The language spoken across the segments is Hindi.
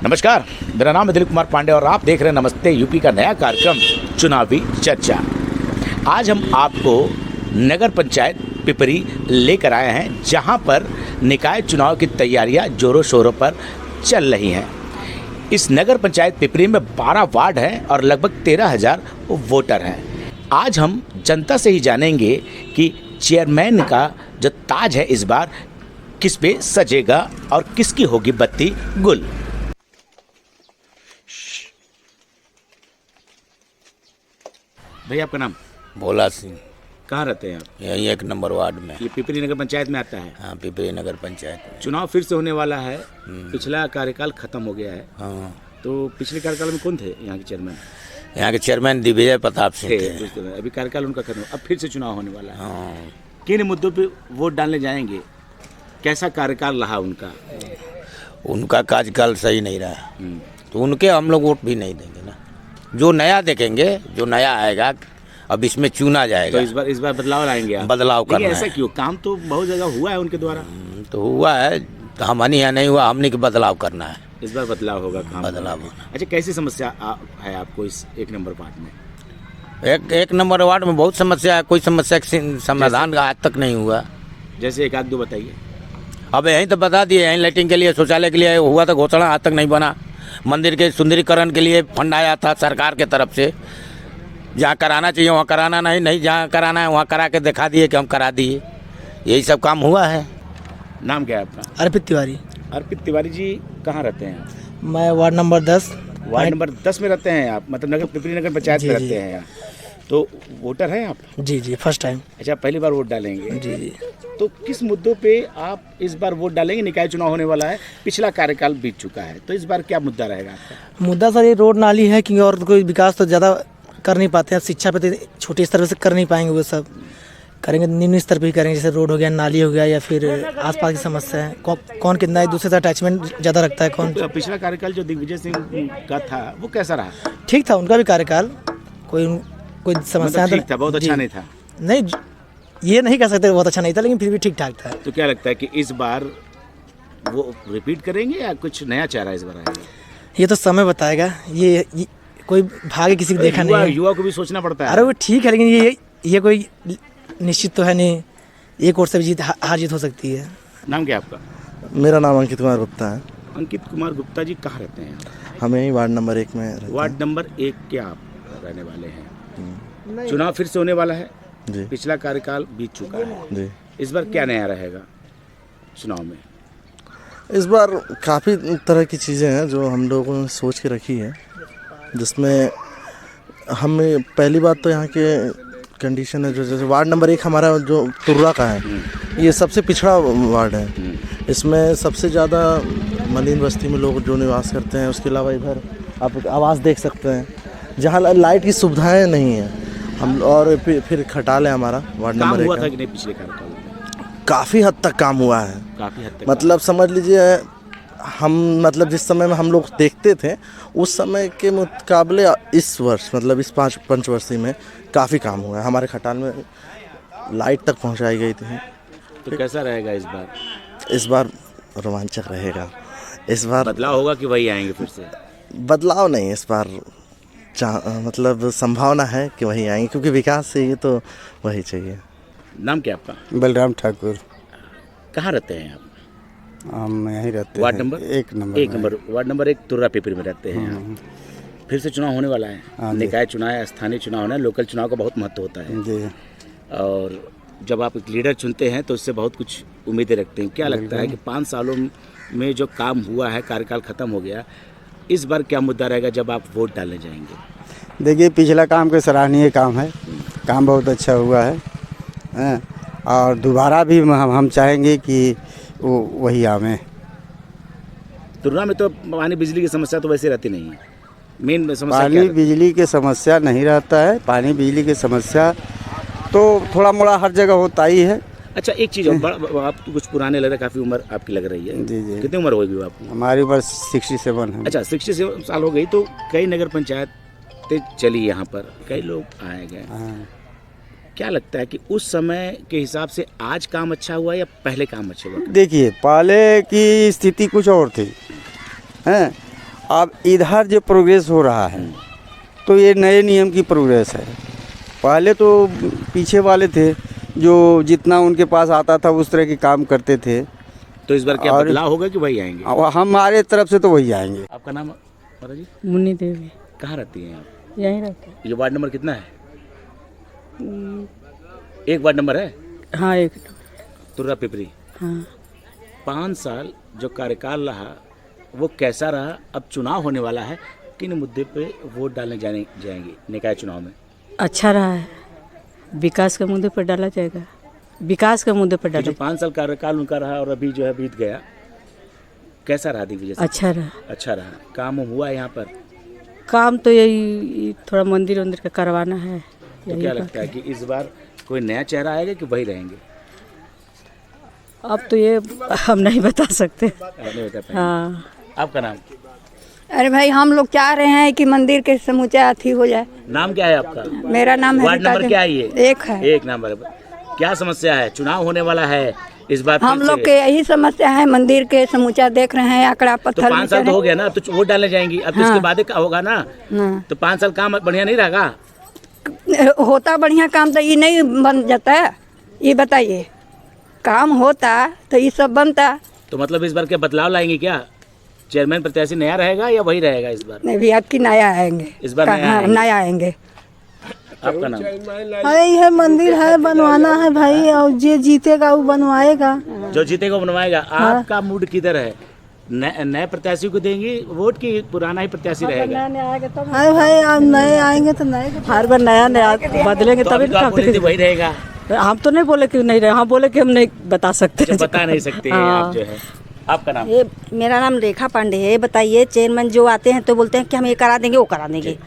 नमस्कार, मेरा नाम है दिलीप कुमार पांडे और आप देख रहे हैं नमस्ते यूपी का नया कार्यक्रम चुनावी चर्चा। आज हम आपको नगर पंचायत पिपरी लेकर आए हैं, जहां पर निकाय चुनाव की तैयारियां जोरों शोरों पर चल रही हैं। इस नगर पंचायत पिपरी में 12 वार्ड हैं और लगभग 13,000 वोटर हैं। आज हम जनता से ही जानेंगे कि चेयरमैन का जो ताज है इस बार किस पे सजेगा और किसकी होगी बत्ती गुल। भैया आपका नाम? भोला सिंह। कहाँ रहते हैं आप? यही 1 नंबर वार्ड में। ये पिपरी नगर पंचायत में आता है? हाँ, पिपरी नगर पंचायत। चुनाव फिर से होने वाला है। पिछला कार्यकाल खत्म हो गया है। हाँ, तो पिछले कार्यकाल में कौन थे यहाँ के चेयरमैन? यहाँ के चेयरमैन दिग्विजय प्रताप सिंह थे। अभी कार्यकाल उनका खत्म, अब फिर से चुनाव होने वाला है। हाँ, किन मुद्दों पे वोट डालने जाएंगे? कैसा कार्यकाल रहा उनका? उनका कार्यकाल सही नहीं रहा, तो उनके हम लोग वोट भी नहीं देंगे ना। जो नया देखेंगे, जो नया आएगा, अब इसमें चुना जाएगा। तो इस बार बदलाव लाएंगे आप? बदलाव करना है। ऐसा क्यों? काम तो बहुत जगह हुआ है उनके द्वारा। तो हुआ है, तो हमारे यहाँ नहीं हुआ, हमने के बदलाव करना है। इस बार बदलाव होगा, काम बदलाव होगा। अच्छा, कैसी समस्या है आपको इस 1 नंबर वार्ड में? एक नंबर वार्ड में बहुत समस्या है, कोई समस्या का समाधान आज तक नहीं हुआ। जैसे एक आध दो बताइए। अब यहीं तो बता दिए, यहीं लाइटिंग के लिए, शौचालय के लिए हुआ था घोषणा, आज तक नहीं बना। मंदिर के सुंदरीकरण के लिए फंड आया था सरकार के तरफ से, जहाँ कराना चाहिए वहाँ कराना नहीं, जहाँ कराना है वहाँ करा के दिखा दिए कि हम करा दिए। यही सब काम हुआ है। नाम क्या है आपका? अर्पित तिवारी। अर्पित तिवारी जी, कहाँ रहते हैं आप? मैं वार्ड नंबर 10। वार्ड नंबर 10 में रहते हैं आप? मतलब नगर पिपरी नगर पंचायत में रहते हैं। तो वोटर हैं आप? जी, फर्स्ट टाइम। अच्छा, पहली बार वोट डालेंगे? जी। तो किस मुद्दों पे आप इस बार वोट डालेंगे? निकाय चुनाव होने वाला है, पिछला कार्यकाल बीत चुका है, तो इस बार क्या मुद्दा रहेगा आपका? मुद्दा सर ये रोड नाली है, क्योंकि और कोई विकास तो ज़्यादा कर नहीं पाते हैं। शिक्षा पे तो छोटे स्तर से कर नहीं पाएंगे, वो सब करेंगे निम्न स्तर पे ही करेंगे, जैसे रोड हो गया, नाली हो गया, या फिर आसपास की समस्या है। कौन कितना एक दूसरे से अटैचमेंट ज़्यादा रखता है, कौन। पिछला कार्यकाल जो दिग्विजय सिंह का था वो कैसा रहा? ठीक था उनका भी कार्यकाल, कोई समस्या ठीक था, बहुत अच्छा नहीं था? नहीं, ये नहीं कह सकते बहुत अच्छा नहीं था, लेकिन फिर भी ठीक ठाक था। तो क्या लगता है कि इस बार वो रिपीट करेंगे या कुछ नया चेहरा इस बार आएगा? ये तो समय बताएगा। ये कोई भाग्य किसी को देखा नहीं है। युवा को भी सोचना पड़ता है। अरे वो ठीक है, लेकिन ये कोई निश्चित तो है नहीं, एक ओर से भी हार जीत हो सकती है। नाम क्या आपका? मेरा नाम अंकित कुमार गुप्ता है। अंकित कुमार गुप्ता जी, कहाँ रहते हैं? हम यही वार्ड नंबर 1 में रहते हैं। वार्ड नंबर 1 के आप रहने वाले हैं। चुनाव फिर से होने वाला है जी। पिछला कार्यकाल बीत चुका है जी। इस बार क्या नया रहेगा चुनाव में? इस बार काफ़ी तरह की चीज़ें हैं जो हम लोगों ने सोच के रखी है, जिसमें हमें पहली बात तो यहाँ के कंडीशन है, जो जैसे वार्ड नंबर 1 हमारा जो तुर्रा का है, ये सबसे पिछड़ा वार्ड है। इसमें सबसे ज़्यादा मलिन बस्ती में लोग जो निवास करते हैं। उसके अलावा इधर आप आवास देख सकते हैं, जहाँ लाइट की सुविधाएं नहीं है। हम और फिर खटाल है हमारा वार्ड नंबर 1। हुआ था कि नहीं पिछले कार्यकाल में? काफ़ी हद तक काम हुआ है, काफ़ी हद तक। मतलब समझ लीजिए, हम मतलब जिस समय में हम लोग देखते थे उस समय के मुकाबले इस वर्ष, मतलब इस 5 पंचवर्षीय में काफ़ी काम हुआ है। हमारे खटाल में लाइट तक पहुंचाई गई थी। तो कैसा रहेगा इस बार? इस बार रोमांचक रहेगा। इस बार बदलाव होगा कि वही आएंगे फिर से? बदलाव नहीं, इस बार मतलब संभावना है कि वही आएंगे, क्योंकि विकास चाहिए तो वही चाहिए। नाम क्या आपका? बलराम ठाकुर। कहाँ रहते हैं आप? हम यहीं रहते हैं। Ward number 1 number. Ward number 1 Turra Pipri में रहते हैं आप। फिर से चुनाव होने वाला है। निकाय चुनाव है, स्थानीय चुनाव होना है, लोकल चुनाव का बहुत महत्व होता है जी। और जब आप एक लीडर चुनते हैं तो उससे बहुत कुछ उम्मीदें रखते हैं। क्या लगता है कि 5 सालों में जो काम हुआ है, कार्यकाल खत्म हो गया, इस बार क्या मुद्दा रहेगा जब आप वोट डालने जाएंगे? देखिए, पिछला काम के सराहनीय काम है, काम बहुत अच्छा हुआ है, और दोबारा भी हम चाहेंगे कि वो वही आवे। तुर्रा में तो पानी बिजली की समस्या तो वैसे रहती नहीं है। मेन समस्या पानी बिजली की समस्या नहीं रहता है। पानी बिजली की समस्या तो थोड़ा मोड़ा हर जगह होता ही है। अच्छा, एक चीज़ आप कुछ पुराने लग रहे हैं, काफ़ी उम्र आपकी लग रही है। जी जी। कितनी उम्र होगी आपकी? हमारी उम्र 67 है। अच्छा, 67 साल हो गई। तो कई नगर पंचायतें चली, यहाँ पर कई लोग आए गए। क्या लगता है कि उस समय के हिसाब से आज काम अच्छा हुआ या पहले काम अच्छा हुआ? देखिए, पहले की स्थिति कुछ और थी, हैं, अब इधर जो प्रोग्रेस हो रहा है तो ये नए नियम की प्रोग्रेस है। पहले तो पीछे वाले थे जो जितना उनके पास आता था उस तरह के काम करते थे। तो इस बार क्या और- बदलाव होगा कि वही आएंगे? अब हमारे तरफ से तो वही आएंगे। आपका नाम माता जी? मुन्नी देवी कहाँ रहती हैं आप? यहीं रहते ये वार्ड नंबर कितना है? एक वार्ड नंबर है हाँ एक तुर्रा पिपरी। हाँ 5 साल जो कार्यकाल रहा वो कैसा रहा? अब चुनाव होने वाला है, किन मुद्दे पे वोट डालने जाएंगे निकाय चुनाव में? अच्छा रहा है, विकास के मुद्दे पर डाला जाएगा, विकास के मुद्दे पर ये जो डाला 5 साल कार्यकाल उनका रहा और अभी जो है बीत गया, कैसा रहा दिग्विजय सिंह? अच्छा रहा। अच्छा रहा। काम हुआ यहाँ पर? काम तो यही थोड़ा मंदिर वंदिर का करवाना है। तो यही क्या बात लगता है कि इस बार कोई नया चेहरा आएगा कि वही रहेंगे? अब तो ये हम नहीं बता सकते। आप नहीं बता पाएंगे। हाँ आपका नाम? अरे भाई हम लोग चाह रहे हैं कि मंदिर के समूचा अथी हो जाए। नाम क्या है आपका? मेरा नाम है वार्ड नंबर क्या है ये? एक है। एक नंबर। क्या समस्या है? चुनाव होने वाला है इस बार हम फिर लोग से। के यही समस्या है, मंदिर के समूचा देख रहे हैं, आंकड़ा तो पत्थर 5 साल तो हो गया ना, अब तो वोट डालने जाएंगी, अब तो इसके बाद क्या होगा ना? हाँ। तो 5 साल काम बढ़िया नहीं रहेगा? होता बढ़िया काम तो ये नहीं बन जाता है, ये बताइए। काम होता तो ये सब बनता। तो मतलब इस बार क्या बदलाव लाएंगे क्या? चेयरमैन प्रत्याशी नया रहेगा या वही रहेगा इस बार? नहीं भी आपकी नया आएंगे, इस बार नया हाँ, आएंगे। नया आएंगे। आपका नाम? अरे यह मंदिर है, बनवाना है भाई, और जो जीतेगा वो बनवाएगा। जो जीतेगा बनवाएगा। आपका मूड किधर है? नए प्रत्याशी को देंगे वोट की पुराना ही प्रत्याशी रहेगा? अरे भाई आप नए आएंगे तो नए हर बार नया नया बदलेंगे तो तभी अभी तो आप बोले थे वही रहेगा। हम तो नहीं बोले कि नहीं रहे, हम बोले कि हम नहीं बता सकते। जो बता नहीं सकते आप जो है। आपका नाम? ये मेरा नाम रेखा पांडे है। बताइए, चेयरमैन जो आते हैं तो बोलते हैं कि हम ये करा देंगे वो करा देंगे,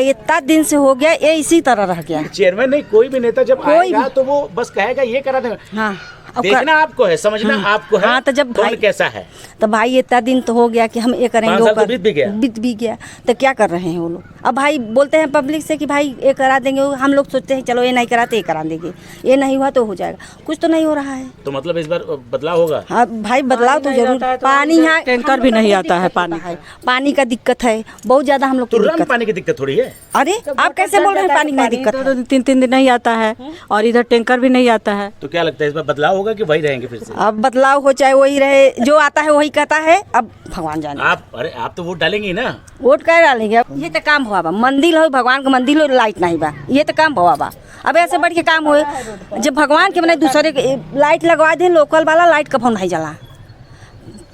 इतना दिन से हो गया ये इसी तरह रह गया। चेयरमैन नहीं, कोई भी नेता जब आएगा तो वो बस कहेगा ये करा देगा। हाँ देखना आपको है, समझना आपको है। हाँ, तो जब कौन भाई कैसा है? तो भाई इतना दिन तो हो गया कि हम ये करेंगे 5 वो साल तो बीत भी गया। तो क्या कर रहे हैं वो लोग? अब भाई बोलते हैं पब्लिक से कि भाई ये करा देंगे, हम लोग सोचते हैं चलो ये नहीं कराते ये करा देंगे, ये नहीं हुआ तो हो जाएगा, कुछ तो नहीं हो रहा है। तो मतलब इस बार बदलाव होगा? हाँ भाई बदलाव तो जरूर। पानी यहाँ टैंकर भी नहीं आता है, पानी पानी का दिक्कत है बहुत ज्यादा हम लोग तो की रम दिक्कत। पानी की दिक्कत थोड़ी है। अरे आप कैसे बोल रहे हैं पानी की नहीं दिक्कत है? 3 दिन नहीं आता है और इधर टैंकर भी नहीं आता है। तो क्या लगता है इस बार बदलाव होगा कि वही रहेंगे फिर से? अब बदलाव हो चाहे वही रहे, जो आता है वही कहता है, अब भगवान जाने। आप तो वोट डालेंगे ही ना? वोट क्या डालेंगे? अब ये तो काम हुआ बा, मंदिर हो भगवान का मंदिर हो, लाइट नहीं बा, ये तो काम हुआ बा। अब ऐसे बढ़ के काम हुए जब भगवान के बने दूसरे के लाइट लगवा दें, लोकल वाला लाइट कभी नहीं जला।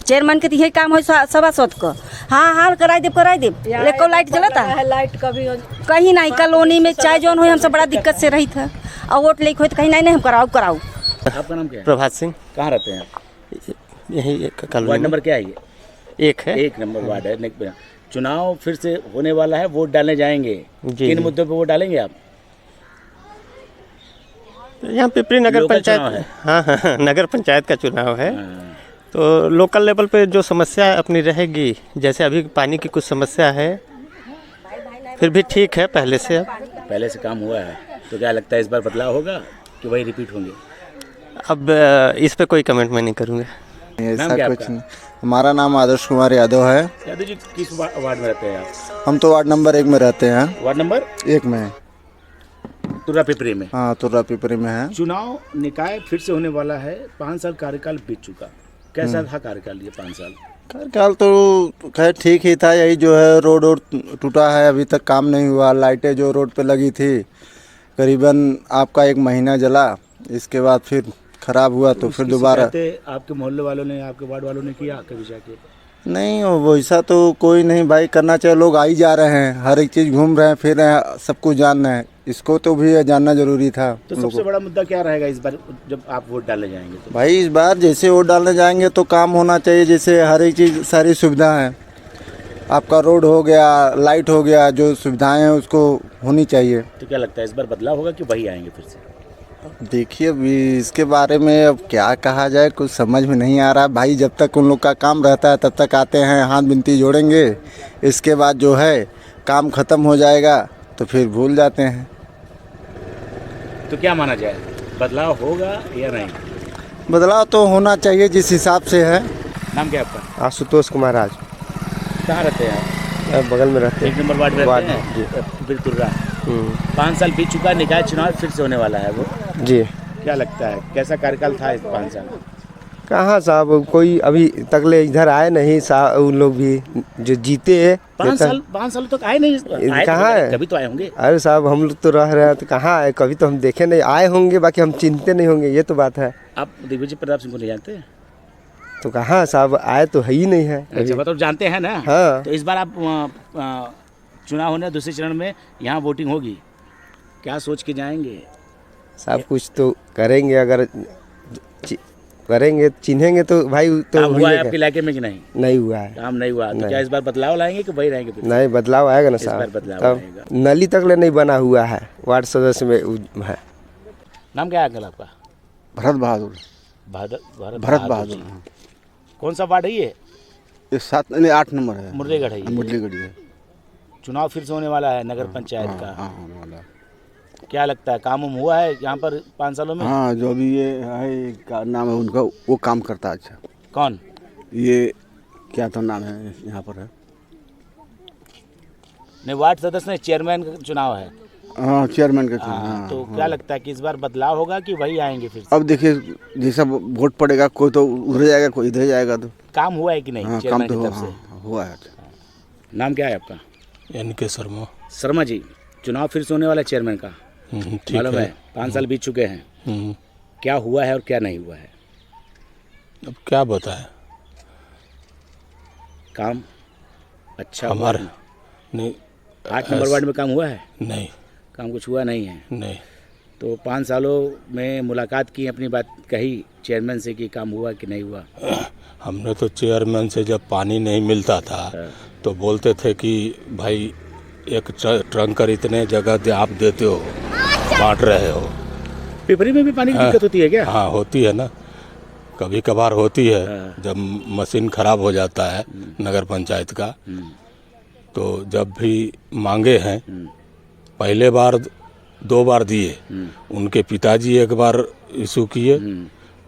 चेयरमैन के तो यही काम हो सवा सौत को। हाँ कराई दे लेकिन लाइट जलाता है? लाइट कभी कहीं नहीं, कॉलोनी में चाहे जौन हो हमसे बड़ा दिक्कत से रही था, और वोट लेके हो तो कहीं नहीं हम कराओ। आपका नाम क्या है? प्रभात सिंह। कहाँ रहते हैं आप? यही वार्ड नंबर क्या है ये? एक है। 1 नंबर वार्ड है। चुनाव फिर से होने वाला है, वोट डालने जाएंगे, किन मुद्दों पे वोट डालेंगे आप? यहाँ पिपरी नगर लोकल चुनाव पंचायत। है। हाँ, नगर पंचायत का चुनाव है। हाँ। तो लोकल लेवल पे जो समस्या अपनी रहेगी, जैसे अभी पानी की कुछ समस्या है, फिर भी ठीक है पहले से। अब पहले से काम हुआ है, तो क्या लगता है इस बार बदलाव होगा कि वही रिपीट होंगे? इस पे कोई कमेंट मैं नहीं करूँगा। नाम क्या आपका? हमारा नाम आदर्श कुमार यादव है। यादव जी, किस वार्ड में रहते हैं आप? हम तो वार्ड नंबर 1 में रहते हैं। वार्ड नंबर 1 में? तुर्रा पिपरी में। हाँ, तुर्रा पिपरी में है। चुनाव निकाय फिर से होने वाला है, 5 साल कार्यकाल बीत चुका, कैसा था कार्यकाल ये 5 साल? कार्यकाल तो खैर ठीक ही था। यही जो है रोड टूटा है, अभी तक काम नहीं हुआ। लाइटें जो रोड पे लगी थी करीबन आपका 1 महीना जला, इसके बाद फिर खराब हुआ तो फिर दोबारा। आपके मोहल्ले वालों ने, आपके वार्ड वालों ने किया कभी जाके? नहीं, वैसा तो कोई नहीं भाई, करना चाहिए। लोग आ ही जा रहे हैं, हर एक चीज़ घूम रहे हैं, फिर रहे हैं, सब कुछ जान रहे हैं, इसको तो भी जानना जरूरी था। तो सबसे बड़ा मुद्दा क्या रहेगा इस बार जब आप वोट डालने जाएंगे तो? भाई इस बार जैसे वोट डालने जाएंगे तो काम होना चाहिए, जैसे हर एक चीज़ सारी सुविधा है। आपका रोड हो गया, लाइट हो गया, जो सुविधाएं हैं उसको होनी चाहिए। तो क्या लगता है इस बार बदलाव होगा कि वही आएंगे फिर से? देखिए अभी इसके बारे में अब क्या कहा जाए, कुछ समझ में नहीं आ रहा भाई। जब तक उन लोग का काम रहता है तब तक आते हैं, हाथ बिनती जोड़ेंगे, इसके बाद जो है काम ख़त्म हो जाएगा तो फिर भूल जाते हैं। तो क्या माना जाए, बदलाव होगा या नहीं? बदलाव तो होना चाहिए जिस हिसाब से है। नाम क्या है आपका? आशुतोष कुमार राज। कहाँ रहते हैं आप? बगल में रहते 1 नंबर वार्ड में वार्ड, रहते हैं फिर तुर्रा। 5 साल बीत चुका, निकाय चुनाव फिर से होने वाला है वो, जी। क्या लगता है कैसा कार्यकाल था इस 5 साल? कहाँ साहब कोई अभी तकले इधर आए नहीं साहब, उन लोग भी जो जीते 5 साल तक आए नहीं, आए कहाँ है? कभी तो आए होंगे। अरे साहब हम लोग तो रह रहे हैं तो कहाँ आए, कभी तो हम देखे नहीं, आए होंगे बाकी हम चिंते नहीं होंगे, ये तो बात है। आप दिग्विजय प्रताप सिंह को नहीं जानते? तो कहाँ साहब आए तो है ही नहीं है। अच्छा, मतलब जानते हैं ना। हाँ। तो इस बार आप चुनाव होने दूसरे चरण में यहाँ वोटिंग होगी, क्या सोच के जाएंगे? साहब कुछ तो करेंगे, अगर करेंगे चिन्हेंगे तो भाई तो काम हुआ है आपके इलाके में कि नहीं? नहीं हुआ है, काम नहीं हुआ तो नहीं। क्या इस बार बदलाव लाएंगे कि वही रहेंगे? नहीं बदलाव आएगा ना इस बार साहब, बदलाव तब आएगा। नली तक ले नहीं बना हुआ है, वार्ड सदस्य में है। नाम क्या है अंकल आपका? भरत बहादुर। भरत बहादुर। कौन सा वार्ड है ये? 8 नंबर है, मुरलीगढ़ है ये। मुरलीगढ़ है। चुनाव फिर से होने वाला है नगर पंचायत का, क्या लगता है काम हुआ है यहाँ पर 5 सालों में? हाँ, जो भी ये है क्या नाम है उनका, वो काम करता है। अच्छा, कौन? ये क्या तो नाम है यहाँ पर है, नहीं वार्ड सदस्य नहीं, चेयरमैन का चुनाव है। हाँ चेयरमैन का चुनाव। हाँ, हाँ, तो हाँ। क्या लगता है कि इस बार बदलाव होगा कि वही आएंगे फिर से? अब देखिए जैसा वोट पड़ेगा, कोई तो उधर जाएगा कोई इधर जाएगा, तो काम हुआ है कि नहीं? हाँ, चेयरमैन काम तो की तरफ से हुआ है। नाम क्या है आपका? NK शर्मा। शर्मा जी, चुनाव फिर से होने वाला है चेयरमैन का, मालूम है? 5 साल बीत चुके हैं, क्या हुआ है और क्या नहीं हुआ है? अब क्या बताएं, काम अच्छा हमारे हुआ? नहीं 8 नंबर वार्ड में काम हुआ है? नहीं, काम कुछ हुआ नहीं है। नहीं। तो 5 सालों में मुलाकात की, अपनी बात कही चेयरमैन से कि काम हुआ कि नहीं हुआ? हमने तो चेयरमैन से जब पानी नहीं मिलता था तो बोलते थे कि भाई एक टैंकर इतने जगह आप देते हो, बांट रहे हो। पिपरी में भी पानी की दिक्कत होती है क्या? हाँ होती है ना, कभी कभार होती है। जब मशीन खराब हो जाता है नगर पंचायत का, तो जब भी मांगे हैं, पहले बार 2 बार दिए, उनके पिताजी एक बार इशू किए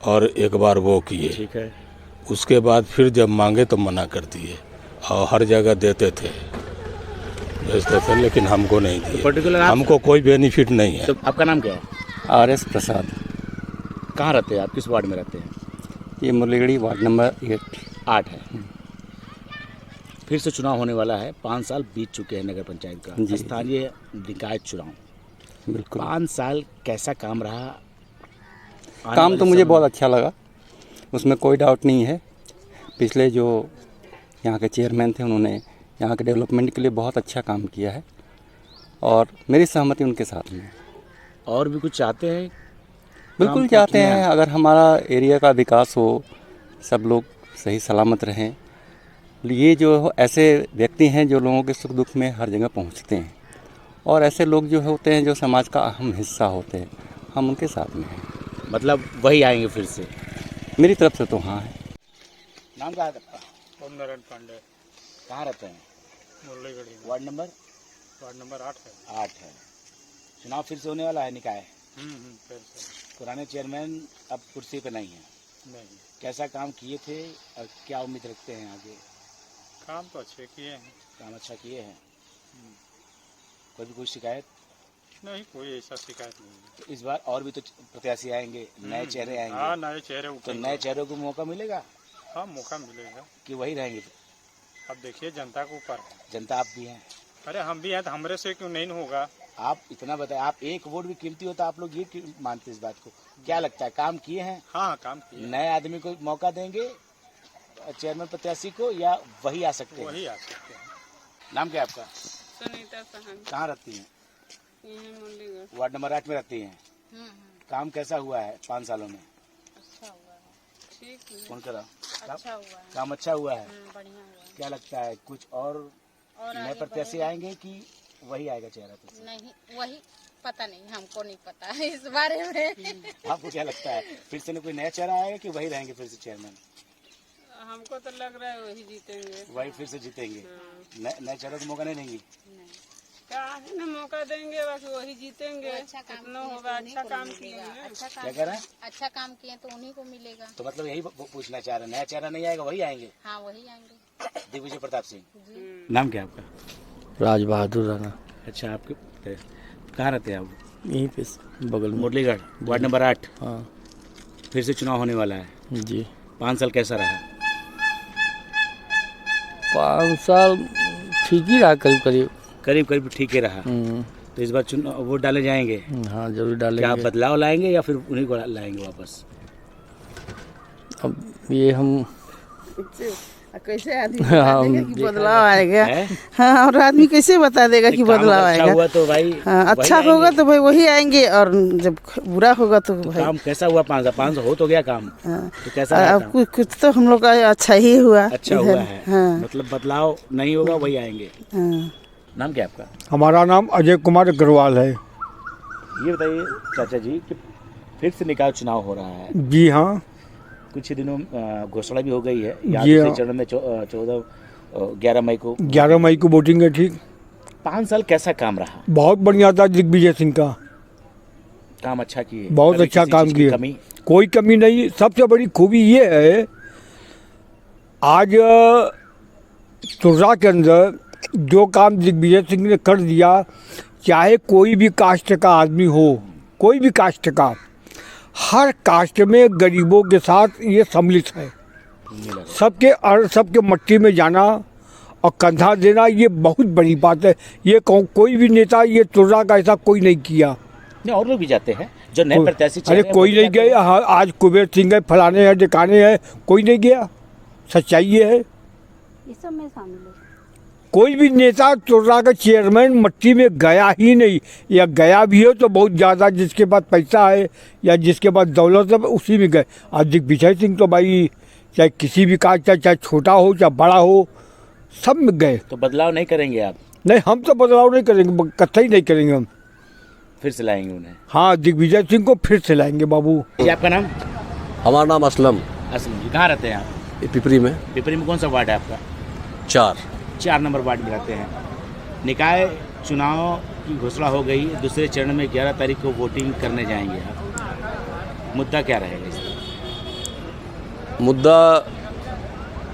और एक बार वो किए। ठीक है। उसके बाद फिर जब मांगे तो मना कर दिए, और हर जगह देते थे, भेजते थे, लेकिन हमको नहीं दिए। पर्टिकुलर हमको कोई बेनिफिट नहीं है। तो आपका नाम क्या है? RS प्रसाद। कहाँ रहते हैं आप, किस वार्ड में रहते हैं? ये मुरलीगढ़ी वार्ड नंबर 8 है। फिर से चुनाव होने वाला है, 5 साल बीत चुके हैं नगर पंचायत का, स्थानीय निकाय चुनाव। बिल्कुल 5 साल कैसा काम रहा? काम तो मुझे बहुत अच्छा लगा, उसमें कोई डाउट नहीं है। पिछले जो यहाँ के चेयरमैन थे, उन्होंने यहाँ के डेवलपमेंट के लिए बहुत अच्छा काम किया है और मेरी सहमति उनके साथ में। और भी कुछ चाहते हैं? बिल्कुल चाहते हैं, अगर हमारा एरिया का विकास हो, सब लोग सही सलामत रहें। ये जो ऐसे व्यक्ति हैं जो लोगों के सुख दुख में हर जगह पहुँचते हैं, और ऐसे लोग जो होते हैं जो समाज का अहम हिस्सा होते हैं, हम उनके साथ में हैं। मतलब वही आएंगे फिर से? मेरी तरफ से तो हाँ है। नाम क्या है आपका? ओम नारायण पांडे। कहाँ रहते हैं? Muraligarhi. Ward number? Ward number 8 है। 8 है। चुनाव फिर से होने वाला है निकाय? फिर से। पुराने चेयरमैन अब कुर्सी पे नहीं है। नहीं, कैसा काम किए थे और क्या उम्मीद रखते हैं आगे? काम तो अच्छे किए हैं। काम अच्छा किए हैं। कोई शिकायत नहीं, कोई ऐसा शिकायत नहीं है। तो इस बार और भी तो प्रत्याशी आएंगे, नए चेहरे आएंगे। हाँ, नए चेहरे तो नए चेहरों को मौका मिलेगा? हाँ, मौका मिलेगा। कि वही रहेंगे? अब देखिए जनता के ऊपर है। जनता आप भी हैं? अरे हम भी हैं, तो हमरे से क्यों नहीं होगा? आप इतना बताएं, आप एक वोट भी कीमती होता, आप लोग ये क्यों मानते इस बात को? क्या लगता है काम किए हैं? हाँ, काम किए। नए आदमी को मौका देंगे चेयरमैन प्रत्याशी को, या वही आ सकते हैं? वही आ सकते हैं। नाम क्या है आपका? सुनीता सहन। कहाँ रहती हैं? मुरलीगढ़। वार्ड नंबर 8 में रहती हैं। काम कैसा हुआ है 5 सालों में? अच्छा हुआ है, ठीक है। कौन करा? अच्छा हुआ है, काम अच्छा हुआ है। बढ़िया हुआ है। क्या लगता है कुछ और नए प्रत्याशी आएंगे कि वही आएगा चेहरा फिर से? नहीं, वही पता नहीं, हमको नहीं पता है इस बारे में। आपको क्या लगता है फिर से कोई नया चेहरा आएगा कि वही रहेंगे फिर से चेयरमैन? हमको तो लग रहा है वही जीतेंगे। वही फिर से जीतेंगे? नए चेहरों को मौका नहीं देंगे? क्या है ना, मौका देंगे, बाकी वही जीतेंगे। अच्छा काम होगा, अच्छा काम किए। क्या कह रहे हैं? अच्छा काम किए तो उन्हीं को मिलेगा। तो मतलब यही पूछना चाह रहे हैं, नया चेहरा नहीं आएगा वही आएंगे? हाँ, वही आएंगे। दिग्विजय प्रताप सिंह। नाम क्या है आपका? राज बहादुर राणा। अच्छा, आपके कहाँ रहते हैं आप? यहीं पे बगल में। मुरलीगढ़, वार्ड नंबर 8। हाँ फिर से चुनाव होने वाला है जी। 5 साल कैसा रहा? 5 साल ठीक ही रहा, करीब करीब। करीब करीब ठीक ही रहा। तो इस बार चुनाव वोट डाले जाएंगे? हाँ जरूर डालेंगे। क्या आप बदलाव लाएंगे या फिर उन्हीं को लाएंगे वापस? अब ये हम कैसे आदमी बता देगा कि बदलाव आएगा? हाँ, और आदमी कैसे बता देगा कि बदलाव आएगा? अच्छा हुआ तो भाई, हाँ, अच्छा होगा तो भाई वही आएंगे, और जब बुरा होगा तो भाई। काम कैसा हुआ? 5 हो तो गया काम। तो कैसा रहा अब कुछ तो हम लोग का अच्छा ही हुआ। अच्छा हुआ है। हाँ। मतलब बदलाव नहीं होगा, वही आएंगे। नाम क्या आपका? हमारा नाम अजय कुमार अग्रवाल है। ये बताइए चाचा जी कि फिर से निकाय चुनाव हो रहा है। जी हाँ, कुछ ही दिनों घोषणा भी हो गई है। जी यहाँ हाँ। चरण में 11 मई को 11 मई को वोटिंग है। ठीक। 5 साल कैसा काम रहा? बहुत बढ़िया था दिग्विजय सिंह का। काम अच्छा किए? बहुत कभी अच्छा किसी काम चीज़ की किया। कमी? कोई कमी नहीं। सबसे बड़ी खूबी ये है, आज तुर्रा के अंदर जो काम दिग्विजय सिंह ने कर दिया, चाहे कोई भी कास्ट का आदमी हो, कोई भी कास्ट का, हर कास्ट में गरीबों के साथ ये सम्मिलित है। सबके मट्टी में जाना और कंधा देना, ये बहुत बड़ी बात है। ये कोई भी नेता ये तुर्रा का ऐसा कोई नहीं किया। नहीं, और लोग भी जाते हैं जो नए प्रत्याशी। अरे कोई नहीं गए। हाँ, आज कुबेर सिंह है, फलाने हैं, ढिकाने हैं, कोई नहीं गया। सच्चाई ये है। ये सब में शामिल है। कोई भी नेता तुर्रा का चेयरमैन मट्टी में गया ही नहीं, या गया भी हो तो बहुत ज़्यादा, जिसके पास पैसा है या जिसके पास दौलत है उसी में गए। आज दिग्विजय सिंह तो भाई चाहे किसी भी काज, चाहे छोटा हो चाहे बड़ा हो, सब में गए। तो बदलाव नहीं करेंगे आप? नहीं, हम तो बदलाव नहीं करेंगे, कतई नहीं करेंगे हम। फिर से लाएंगे उन्हें? हाँ, दिग्विजय सिंह को फिर से लाएंगे बाबू। ये आपका नाम? हमारा नाम असलम। असलम जी, कहाँ रहते हैं आप? पिपरी में। पिपरी में कौन सा वार्ड है आपका? 4 नंबर वार्ड में रहते हैं। निकाय चुनाव की घोषणा हो गई, दूसरे चरण में 11 तारीख को वोटिंग करने जाएंगे आप। मुद्दा क्या रहेगा इसका? मुद्दा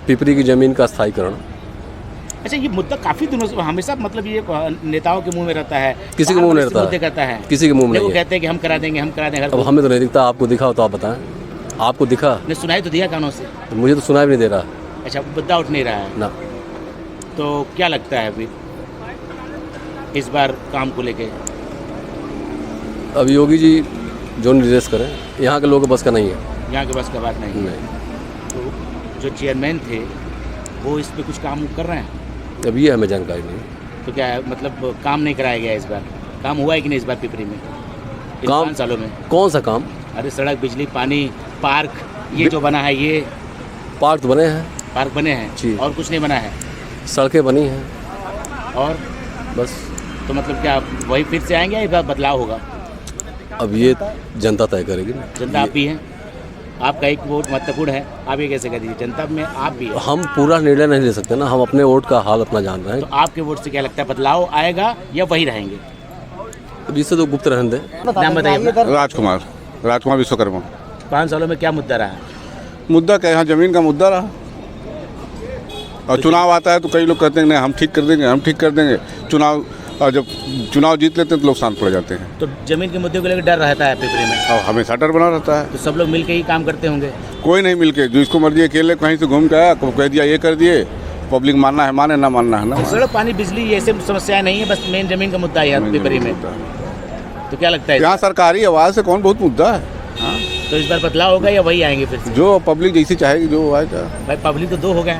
पिपरी की ज़मीन का स्थायीकरण। अच्छा, ये मुद्दा काफी दिनों से हमेशा, मतलब ये नेताओं के मुंह में रहता है। किसी के मुंह में रहता है? करता है किसी के मुंह में वो नहीं कहते हैं कि हम करा देंगे, हम करा देंगे। अब हमें तो नहीं दिखता, आपको दिखा हो तो आप बताएं। आपको दिखा? ने सुनाई तो दिया कानों से? तो मुझे तो सुनाई भी नहीं दे रहा। अच्छा, मुद्दा उठ नहीं रहा है ना। तो क्या लगता है अभी इस बार काम को लेके? अब योगी जी जो निर्देश करें, यहाँ के लोगों को बस का नहीं है। यहाँ के बस का बात नहीं है। तो जो चेयरमैन थे वो इस पे कुछ काम कर रहे हैं? अब ये हमें जानकारी नहीं। तो क्या है, मतलब काम नहीं कराया गया इस बार? काम हुआ है कि नहीं इस बार पिपरी में काम? 5 सालों में कौन सा काम? अरे सड़क, बिजली, पानी, पार्क, ये जो बना है, ये पार्क तो बने हैं। पार्क बने हैं जी। और कुछ नहीं बना है? सड़कें बनी हैं और बस। तो मतलब क्या वही फिर से आएंगे या बदलाव होगा? अब ये जनता तय करेगी ना। जनता आप भी हैं, आपका एक वोट महत्वपूर्ण है। आप ये कैसे कर दीजिए, जनता में आप भी हैं। हम पूरा निर्णय नहीं ले सकते ना, हम अपने वोट का हाल अपना जान रहे हैं। तो आपके वोट से क्या लगता है, बदलाव आएगा या वही रहेंगे? अब इससे तो गुप्त रहने दें। नाम बताइए अपना। राजकुमार विश्वकर्मा। 5 सालों में क्या मुद्दा रहा? मुद्दा क्या, यहाँ ज़मीन का मुद्दा रहा। और चुनाव आता है तो कई लोग कहते हैं नहीं हम ठीक कर देंगे, हम ठीक कर देंगे। चुनाव, और जब चुनाव जीत लेते हैं तो लोग शांत पड़ जाते हैं। तो जमीन के मुद्दे को लेकर डर रहता है पिपरी में? और हमेशा डर बना रहता है। तो सब लोग मिलकर ही काम करते होंगे? कोई नहीं मिलके, जिसको मर्जी अकेले कहीं से घूम के आया, कह दिया ये कर दिए, पब्लिक मानना है माने, ना मानना है ना। सड़क, पानी, बिजली ये सब समस्याएं नहीं है, बस मेन जमीन का मुद्दा है पिपरी में। तो क्या लगता है यहाँ सरकारी आवाज़ से कौन बहुत मुद्दा है? तो इस बार बदलाव होगा या वही आएंगे फिर से? जो पब्लिक जैसी चाहेगी जो आएगा। भाई पब्लिक तो 2 हो गए।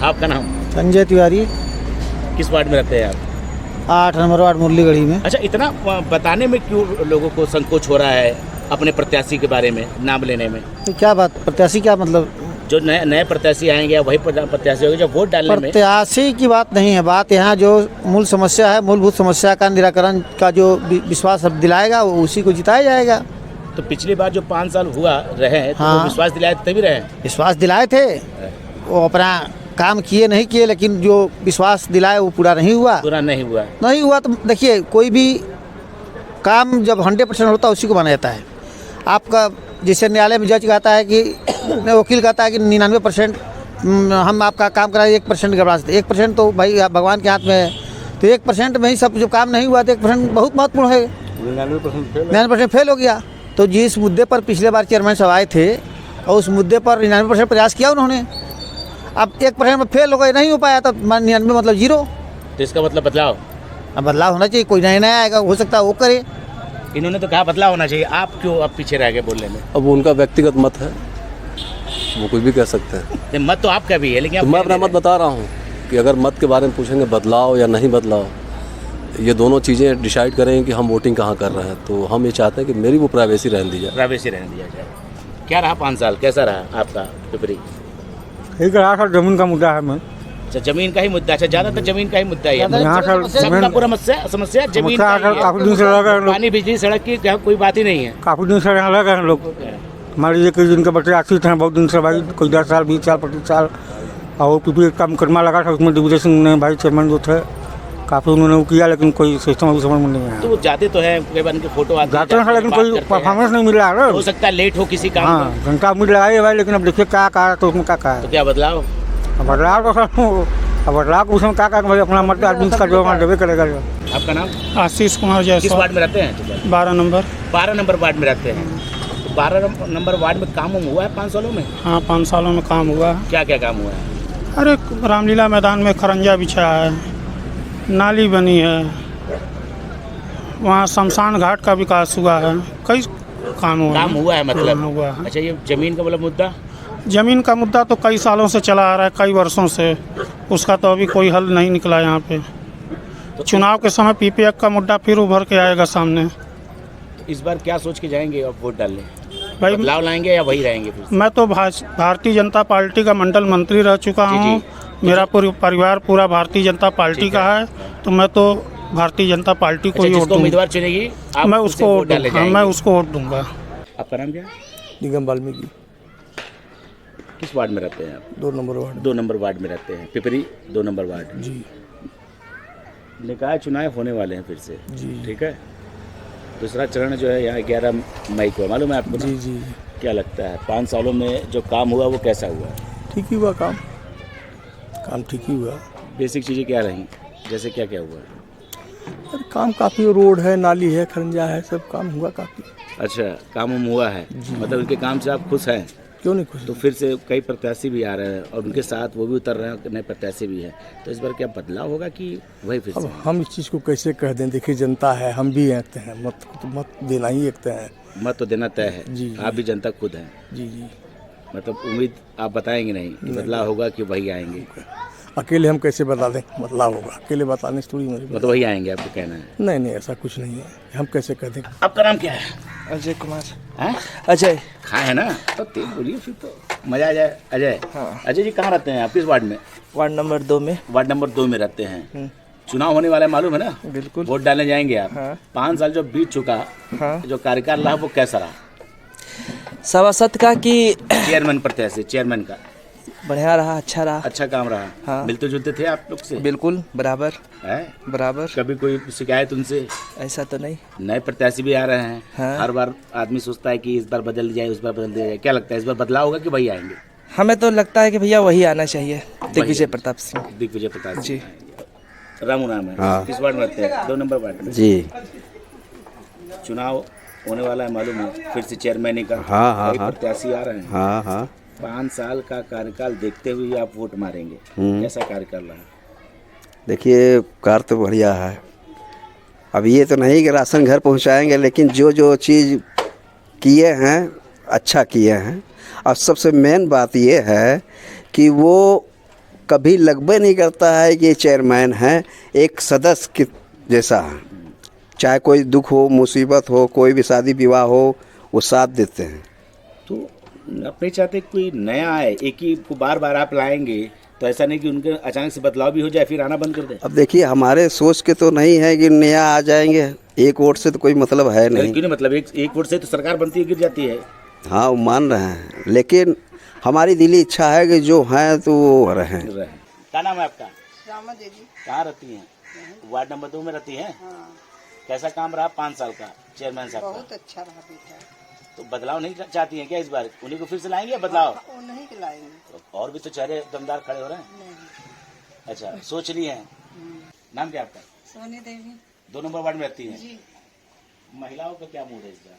आपका नाम? संजय तिवारी। किस वार्ड में रहते हैं आप? 8 नंबर वार्ड मुरलीगढ़ी में। अच्छा, इतना बताने में क्यों लोगों को संकोच हो रहा है अपने प्रत्याशी के बारे में नाम लेने में? तो क्या बात, प्रत्याशी क्या मतलब? जो नए प्रत्याशी आएंगे वही प्रत्याशी होंगे जो वोट डालने में? प्रत्याशी की बात नहीं है, बात यहाँ जो मूल समस्या है, मूलभूत समस्या का निराकरण का जो विश्वास दिलाएगा वो उसी को जिताया जाएगा। तो पिछली बार जो 5 साल हुआ रहे हैं, तो हाँ। विश्वास दिलाए तभी रहे? विश्वास दिलाए थे, वो अपना काम किए नहीं किए, लेकिन जो विश्वास दिलाए वो पूरा नहीं हुआ। पूरा नहीं हुआ तो देखिए, कोई भी काम जब 100% होता है उसी को माना जाता है। आपका जैसे न्यायालय में जज कहता है कि वकील कहता है कि 99% हम आपका काम कराए 1% गड़बड़ा सकते, 1% तो भाई भगवान के हाथ में है, तो 1% में ही सब जो काम नहीं हुआ तो 1% बहुत महत्वपूर्ण है। 99% फेल हो गया। तो जिस मुद्दे पर पिछले बार चेयरमैन साहब आए थे और उस मुद्दे पर 99% प्रयास किया उन्होंने, अब 1% में फेल हो गए, नहीं हो पाया, तो 99 मतलब 0। तो इसका मतलब बदलाव, अब बदलाव होना चाहिए, कोई नया आएगा, हो सकता है वो करे। इन्होंने तो कहा बदलाव होना चाहिए, आप क्यों अब पीछे रह गए बोलने में? अब उनका व्यक्तिगत मत है, वो कुछ भी कह सकते हैं। मत तो आपका भी है, लेकिन तो मैं अपना मत बता रहा हूँ कि अगर मत के बारे में पूछेंगे बदलाव या नहीं बदलाव, ये दोनों चीज़ें डिसाइड करेंगे कि हम वोटिंग कहाँ कर रहे हैं। तो हम ये चाहते हैं कि मेरी वो प्राइवेसी रहने दी जाए। प्राइवेसी रहने दिया जाए। क्या रहा 5 साल, कैसा रहा आपका पिपरी? एक रहा था जमीन का मुद्दा है। मैं अच्छा, जमीन का ही मुद्दा। अच्छा, ज्यादातर जमीन का ही मुद्दा है यहाँ सबका पूरा समस्या जमीन का ही है। काफी दिन से लगा है, पानी बिजली सड़क की कोई बात ही नहीं है। काफी दिन से यहाँ लगे हैं लोग। हमारे ये कई जिनके बच्चे आश्रित हैं बहुत दिन से, भाई कोई 10 साल 20 साल 25 साल। और पिपरी का मुकदमा लगा था, उसमें दिग्विजय सिंह ने भाई चेयरमैन जो थे काफ़ी उन्होंने वो किया, लेकिन कोई सिस्टम अभी समझ में नहीं आया। तो वो जाते तो है, कई बार उनके फोटो जाते हैं, लेकिन कोई परफॉर्मेंस नहीं मिल रहा है। हो सकता है लेट हो किसी काम। हाँ, घंटा उम्मीद लगाई है भाई, लेकिन अब देखिए क्या कहा तो उसमें क्या कहा। तो क्या बदलाव? बदलाव तो बदलाव को उसमें क्या भाई अपना मत आदमी का जो देवे करेगा। आपका नाम? आशीष कुमार जायसवाल। किस वार्ड में रहते हैं? 12 नंबर। 12 नंबर वार्ड में रहते हैं। 12 नंबर वार्ड में काम हुआ है 5 सालों में? हाँ, 5 सालों में काम हुआ है। क्या क्या काम हुआ है? अरे रामलीला मैदान में खरंजा बिछा है, नाली बनी है, वहाँ शमशान घाट का विकास हुआ है, कई काम हुआ है मतलब। हुआ है। अच्छा, ये जमीन का मतलब मुद्दा? जमीन का मुद्दा तो कई सालों से चला आ रहा है, कई वर्षों से, उसका तो अभी कोई हल नहीं निकला यहाँ पे। तो चुनाव के समय पीपीएफ का मुद्दा फिर उभर के आएगा सामने। इस बार क्या सोच के जाएंगे आप वोट डालने? भाई बदलाव लाएंगे या वही रहेंगे फिर? मैं तो भारतीय जनता पार्टी का मंडल मंत्री रह चुका हूँ। मेरा पूरा परिवार पूरा भारतीय जनता पार्टी का है, तो मैं तो भारतीय जनता पार्टी को ही वोट दूंगा। उम्मीदवार चुनेगी मैं उसको वोट दूंगा। आपका नाम क्या है? निगम वाल्मीकि। किस वार्ड में रहते हैं आप? 2 नंबर वार्ड। 2 नंबर वार्ड में रहते हैं, पिपरी 2 नंबर वार्ड। जी। निकाय चुनाव होने वाले हैं फिर से। जी। ठीक है। दूसरा चरण जो है यहाँ 11 मई को, मालूम है आपको? जी जी। क्या लगता है 5 सालों में जो काम हुआ वो कैसा हुआ? ठीक ही हुआ काम ठीक ही हुआ। बेसिक चीज़ें क्या रही, जैसे क्या क्या हुआ? काम काफ़ी, रोड है, नाली है, खरंजा है, सब काम हुआ काफ़ी। अच्छा, काम हुआ है, मतलब उनके काम से आप खुश हैं? क्यों नहीं खुश? तो फिर से कई प्रत्याशी भी आ रहे हैं और उनके साथ वो भी उतर रहे हैं, नए प्रत्याशी भी हैं, तो इस बार क्या बदलाव होगा कि वही फिर से? अब हम इस चीज़ को कैसे कह दें, देखिए जनता है, हम भी एकते हैं, मत देना ही एकते हैं। मत तो देना तय है। जी। आप भी जनता खुद हैं? जी जी। मतलब उम्मीद आप बताएंगे नहीं कि बदलाव होगा कि वही आएंगे? अकेले हम कैसे बता दें बदलाव होगा, अकेले बताने से थोड़ी मेरी मतलब वही आएंगे आपको कहना है? नहीं, ऐसा कुछ नहीं है, हम कैसे कह दें। आपका नाम क्या है? अजय कुमार। हैं? अजय। हाँ है ना, तो तेज बोलिए फिर तो मजा आ जाए। अजय। हाँ। अजय जी कहाँ रहते हैं आप, किस वार्ड में? वार्ड नंबर 2 में। वार्ड नंबर 2 में रहते हैं। चुनाव होने वाला है, मालूम है ना? बिल्कुल। वोट डालने जाएंगे आप। हाँ। 5 साल जो बीत चुका, जो कार्यकाल रहा वो कैसा रहा? सभासद का कि चेयरमैन प्रत्याशी, चेयरमैन का बढ़िया रहा, अच्छा रहा। अच्छा काम रहा। हाँ। मिलते जुलते थे आप लोग से? बिल्कुल बराबर है। बराबर। कभी कोई शिकायत उनसे? ऐसा तो नहीं। नए प्रत्याशी भी आ रहे हैं। हाँ। हर बार आदमी सोचता है कि इस बार बदल दिया जाए, उस बार बदल दिया जाए, क्या लगता है इस बार बदलाव होगा कि वही आएंगे? हमें तो लगता है कि भैया वही आना चाहिए, दिग्विजय प्रताप सिंह। दिग्विजय प्रताप जी। रामू नाम है। हाँ। किस वार्ड में रहते हैं? 2 नंबर वार्ड में। जी। चुनाव होने वाला है, मालूम है, फिर से चेयरमैन का। हाँ। कई प्रत्याशी आ रहे हैं। हाँ। 5 साल का कार्यकाल देखते हुए आप वोट मारेंगे, कैसा कार्यकाल रहा? देखिए, कार्य तो बढ़िया है। अब ये तो नहीं कि राशन घर पहुंचाएंगे, लेकिन जो चीज़ किए हैं अच्छा किए हैं। और सबसे मेन बात ये है कि वो कभी लगभग नहीं करता है कि चेयरमैन है, एक सदस्य के जैसा है। चाहे कोई दुख हो, मुसीबत हो, कोई भी शादी विवाह हो, वो साथ देते हैं। तो अपने चाहते कोई नया आए, एक ही को बार बार आप लाएंगे, तो ऐसा नहीं कि उनके अचानक से बदलाव भी हो जाए फिर आना बंद कर दे? अब देखिए, हमारे सोच के तो नहीं है कि नया आ जाएंगे, एक वोट से तो कोई मतलब है नहीं। क्यों नहीं मतलब? एक वोट से तो सरकार बनती है, गिर जाती है। हाँ, वो मान रहे हैं, लेकिन हमारी दिली इच्छा है कि जो हैं तो वो रहें। क्या नाम है आपका? रामा देवी। कहाँ रहती हैं? वार्ड नंबर 2 में रहती हैं। कैसा काम रहा 5 साल का चेयरमैन साहब? बहुत अच्छा रहा बेटा। तो बदलाव नहीं चाहती हैं क्या इस बार? उन्हीं को फिर से लाएंगे या बदलाव? नहीं खिलाएंगे। और भी तो चेहरे दमदार खड़े हो रहे हैं। नहीं। अच्छा, सोच लिए हैं। नाम क्या आपका? सोनी देवी। 2 नंबर वार्ड में रहती हैं। जी। महिलाओं का क्या मूड है इस बार?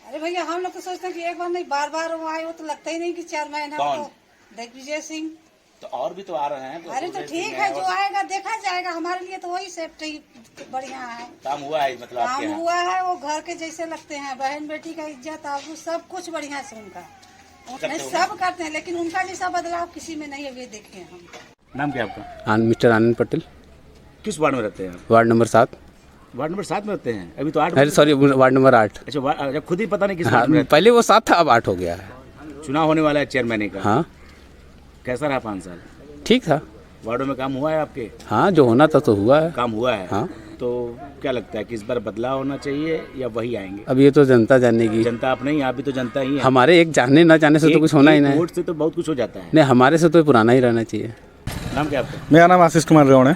अरे भैया हम लोग तो सोचते हैं कि एक बार नहीं बार बार वो आए, वो तो लगता ही नहीं कि 4 महीना। कौन? दिग्विजय सिंह। तो और भी तो आ रहे हैं। अरे तो ठीक है, जो आएगा देखा जाएगा। हमारे लिए तो वही सेफ्टी बढ़िया है। काम हुआ है मतलब आपके काम यहाँ? हुआ है, वो घर के जैसे लगते हैं। बहन बेटी का इज्जत आबरू सब कुछ बढ़िया से उनका नहीं, सब करते हैं, लेकिन उनका जैसा बदलाव किसी में नहीं है, ये देखे हम। नाम क्या आपका? मिस्टर आनंद पटेल। किस वार्ड में रहते हैं? Ward number 7। वार्ड नंबर 7 में रहते हैं? अभी तो 8। अरे सॉरी, वार्ड नंबर 8। अच्छा, खुद ही पता नहीं किस हाँ, वार्ड में रहते पहले वो 7 था, अब 8 हो गया है। चुनाव होने वाला है चेयरमैन का। हाँ। कैसा रहा 5 साल? ठीक था। वार्डों में काम हुआ है आपके? हाँ, जो होना था तो हुआ है। काम हुआ है। हाँ। तो क्या लगता है कि इस बार बदलाव होना चाहिए या वही आएंगे? अब ये तो जनता जानेगी। जनता आप नहीं, आप भी तो जनता ही है। हमारे एक जाने ना जाने से तो कुछ होना ही नहीं। वोट से तो बहुत कुछ हो जाता है। नहीं, हमारे से तो पुराना ही रहना चाहिए। नाम क्या आपका? मेरा नाम आशीष कुमार रेवण है,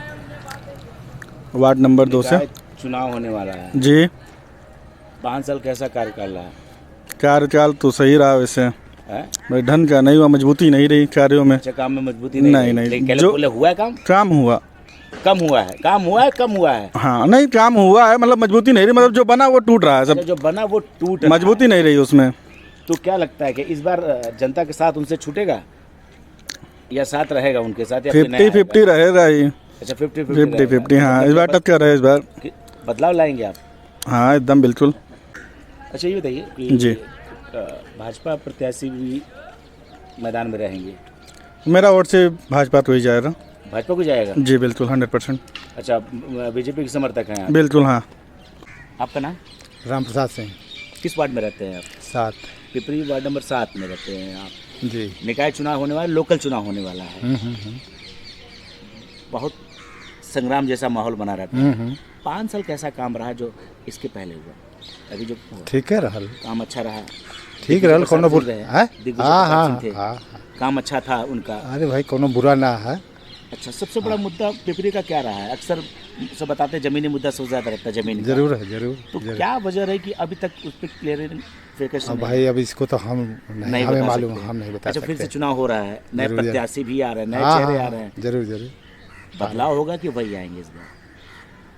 वार्ड नंबर 2 से। चुनाव होने वाला है जी। 5 साल कैसा कार्यकाल रहा? कार्यकाल तो सही रहा वैसे, भाई ढंग का नहीं हुआ, मजबूती नहीं रही कार्यों में। अच्छा, काम में मजबूती नहीं। जो हुआ है काम हुआ, कम हुआ है। काम हुआ है, कम हुआ है। हाँ, नहीं काम हुआ है, मतलब मजबूती नहीं रही, मतलब जो बना वो टूट रहा है सब। जो बना वो टूट, मजबूती नहीं रही उसमें। तो क्या लगता है कि इस बार जनता के साथ उनसे छूटेगा या साथ रहेगा उनके साथ? 50-50 रहेगा ही। अच्छा, 50-50। हाँ, इस बार टक्कर है। इस बार बदलाव लाएंगे आप? हाँ, एकदम बिल्कुल। अच्छा, ये बताइए जी, भाजपा प्रत्याशी भी मैदान में रहेंगे? मेरा वोट से भाजपा को ही जाएगा। भाजपा को जाएगा? जी बिल्कुल, 100%। अच्छा, बीजेपी के समर्थक हैं आप? बिल्कुल। हाँ। आपका नाम? राम प्रसाद सिंह। किस वार्ड में रहते हैं आप? 7। पिपरी वार्ड नंबर 7 में रहते हैं आप। जी। निकाय चुनाव होने वाला, लोकल चुनाव होने वाला है। बहुत संग्राम जैसा माहौल बना रहता है। 5 साल कैसा काम रहा जो इसके पहले हुआ? अभी जो ठीक है रहल, काम अच्छा रहा? ठीक रहल, कोनो बुरा है? हाँ, काम अच्छा था उनका। अरे भाई, कोनो बुरा ना है। अच्छा, सबसे बड़ा मुद्दा पिपरी का क्या रहा है? अक्सर सब बताते हैं जमीनी मुद्दा सबसे ज्यादा रहता है, जमीन का। जरूर है, जरूर। तो क्या वजह रही कि अभी तक उस पर क्लियरिफिकेशन? भाई अब इसको तो हम नहीं, हमें मालूम, हम नहीं बता सकते। अच्छा, फिर से चुनाव हो रहा है, नए प्रत्याशी भी आ रहे हैं, नए चेहरे आ रहे हैं। जरूर जरूर। बदलाव होगा कि वही आएंगे इस बार?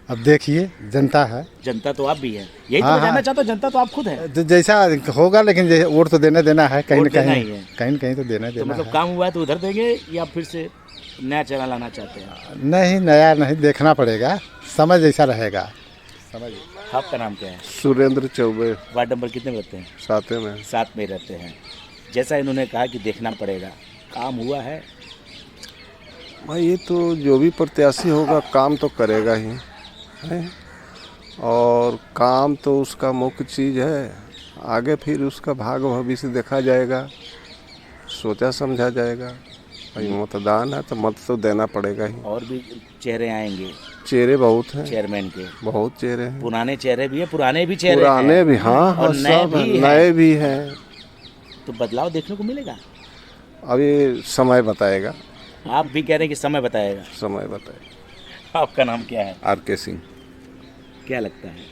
अब देखिए, जनता है। जनता तो आप भी है, यही तो मैं जानना चाहता हूँ। जनता तो आप खुद है। जैसा होगा, लेकिन वोट तो देना है, कहीं न कहीं तो देना तो मतलब काम हुआ है तो उधर देंगे या फिर से नया चेहरा लाना चाहते हैं? नहीं, नया नहीं, देखना पड़ेगा, समय जैसा रहेगा। समझ। आपका नाम क्या है? सुरेंद्र चौबे। वार्ड नंबर कितने में रहते हैं? 7 में। 7 में रहते हैं। जैसा इन्होंने कहा कि देखना पड़ेगा, काम हुआ है? भाई ये तो जो भी प्रत्याशी होगा काम तो करेगा ही है, और काम तो उसका मुख्य चीज़ है। आगे फिर उसका भाग भविष्य देखा जाएगा, सोचा समझा जाएगा। भाई मतदान है तो मत तो देना पड़ेगा ही। और भी चेहरे आएंगे? चेहरे बहुत हैं चेयरमैन के, बहुत चेहरे हैं। पुराने चेहरे भी है, पुराने भी चेहरे पुराने हैं। भी, हाँ, और नए भी हैं। तो बदलाव देखने को मिलेगा? अभी समय बताएगा। आप भी कह रहे हैं कि समय बताएगा? समय बताएगा। आपका नाम क्या है? RK सिंह। क्या लगता है?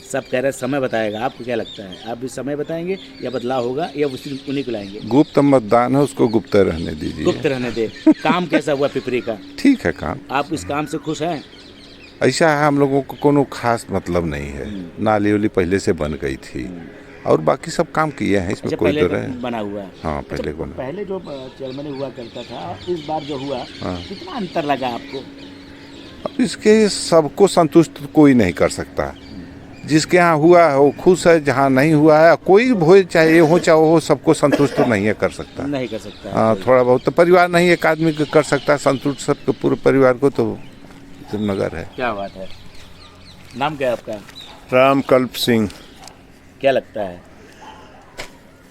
सब कह रहे हैं समय बताएगा, आपको क्या लगता है? आप भी समय बताएंगे या बदलाव होगा या उन्हीं को लाएंगे? गुप्त मतदान है, उसको गुप्त रहने दीजिए। गुप्त रहने दे। काम कैसा हुआ पिपरी का? ठीक है काम। आप इस काम से खुश हैं? ऐसा है, हम लोगों को कोनो खास मतलब नहीं है। नाली वाली पहले से बन गई थी और बाकी सब काम किए हैं, इसमें कोई तो रहे बना हुआ है। हाँ, पहले बना। पहले जो चेयरमैन हुआ करता था, इस बार जो हुआ, कितना अंतर लगा आपको? अब इसके सबको संतुष्ट कोई नहीं कर सकता। जिसके यहाँ हुआ है वो खुश है, जहाँ नहीं हुआ है कोई हो, चाहे हो चाहे हो, सबको संतुष्ट नहीं है कर सकता। नहीं कर सकता। हाँ, थोड़ा बहुत तो परिवार नहीं एक आदमी को कर सकता संतुष्ट, सबके पूरे परिवार को तो नगर है। क्या बात है। नाम क्या है आपका? रामकल्प सिंह। क्या लगता है?